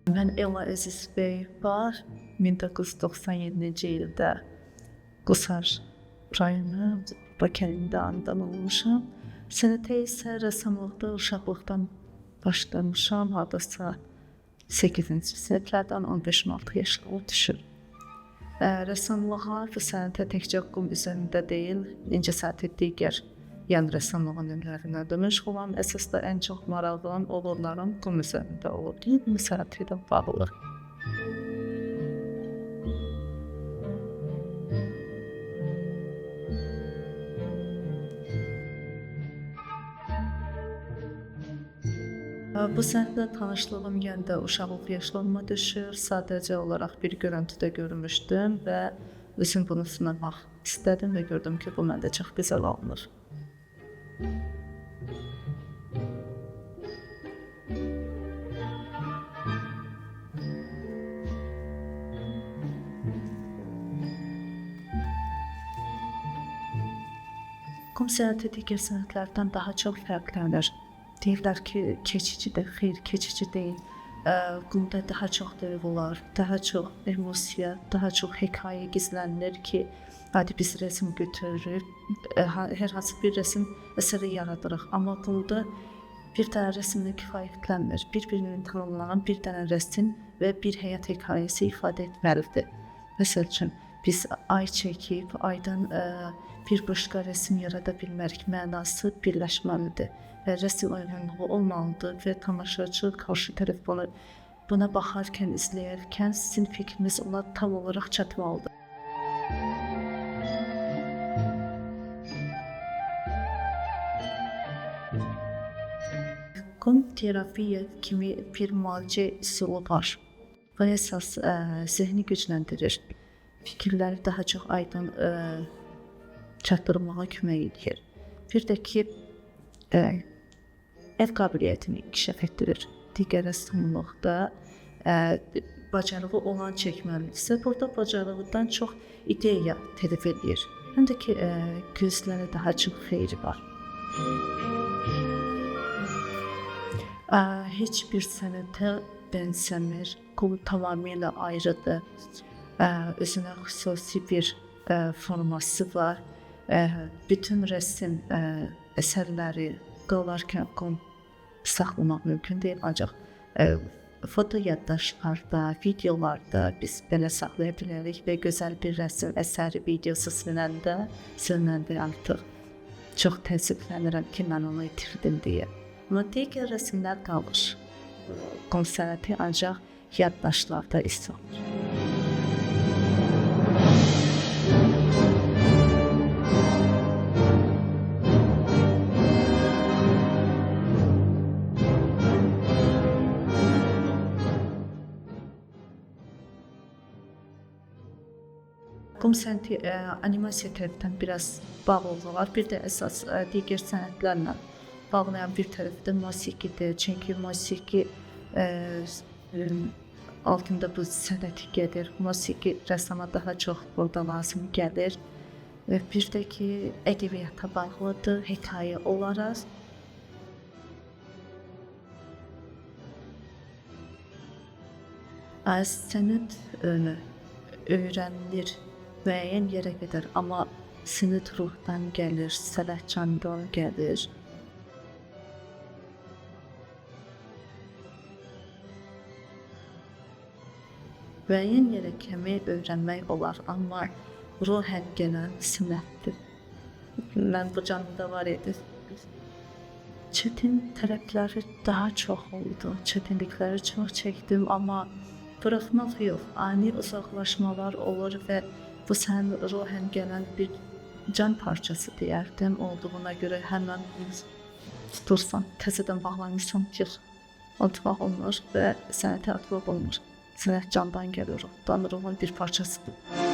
Mən Ela Əziz var, 1997-ci ildə Qusar rayonu Bakı'nda anadan olmuşam. Sənətə isə rəssamlıqda uşaqlıqdan başlamışam, hardasa 8-ci siniflərdən 15-16 yaşına düşür. Rəssamlığa və sənətə təkcə qum üzərində deyil, incəsənəti digər rəssamlığın növlərindən də məşğul olam. Əsasda ən çox maraqlanan oğullarım qum üzərində olur. Qum sənəti ilə bağlı. Bu sənətlə tanışlığım yenə uşaqlıq yaşlarıma düşür. Sadəcə olaraq bir görüntüdə görmüşdüm və özüm bunu sınamaq istədim və gördüm ki, bu məndə çox gözəl alınır. Qum sənəti digər sənətlərdən daha çox fərqlənir. Deyirlər ki, keçicidir, xeyr, keçici deyil. Qumda daha çox duyğular, daha çox emosiya, daha çox hekayə gizlənilir ki, hadi biz rəsm götürürük, hər hansı bir rəsm əsəri yaradırıq. Amma qumda bir dənə rəsmlə kifayətlənmir. Bir-birinin tanımlanan bir dənə rəsm və bir həyat hekayəsi ifadə etməlidir. Məsəl üçün, biz ay çəkib, aydan bir başqa rəsm yarada bilmərik, mənası birləşməlidir. Və rəsm uyğunluğu olmalıdır və tamaşaçı, qarşı tərəf buna baxarkən, izləyərkən sizin fikriniz ona tam olaraq çatmalıdır. Qum terapiya kimi bir müalicə üsulu var. Bu əsas zihni gücləndirir. Fikirləri daha çox aydın çatdırmağa kömək edir. Bir də ki, el qabiliyyətini inkişaf etdirir. Digər rəssamlıqda bacarığı olan çəkməlidirsə, burada bacarıqdan çox ideya tələb edir. Həm də ki, gözlərə daha çox xeyri var. Heç bir sənətə bənzəmir, qum tamamilə ayrıdır. Özünə xüsusi bir forması var. Bütün rəsm əsərləri qalarkən qum saxlamaq mümkün deyil, ancaq foto yaddaşlarda, videolarda biz belə saxlaya bilərik və gözəl bir rəsm əsəri videosu sönəndə artıq çox təəssüflənirəm ki, mən onu itirdim deyə. Amma digər rəsmlər qalır. Qum sənəti ancaq yaddaşlarda iz olur. Qum sənəti animasiya tərəfdən biraz bağlılığı var. Bir də əsas digər sənətlərlə bağlayan bir tərəfdə musiqidir. Çünki musiqi altında bu sənəti gəlir. Musiqi rəssama daha çox burada lazım gəlir. Bir də ki, ədəbiyyata bağlıdır, hekayə olaraq. Sənət öyrənilir müəyyən yerə qədər, amma sənət ruhdan gəlir, sənətcandan gəlir. Müəyyən yerə kimi öyrənmək olar, amma ruhən gələn sənətdir. Mən bu canlıda var idi. Çətin tərəfləri daha çox oldu, çətinlikləri çox çəkdim, amma buraxmaq yox, ani uzaqlaşmalar olur və bu sənin ruhən gələn bir can parçası deyərdim. Olduğuna görə həmən tutursan, təzədən bağlanırsan, yox, atmaq olmur və sənəti atmaq olmur. Sənət candan gəlir, ruhdan, ruhun bir parçasıdır.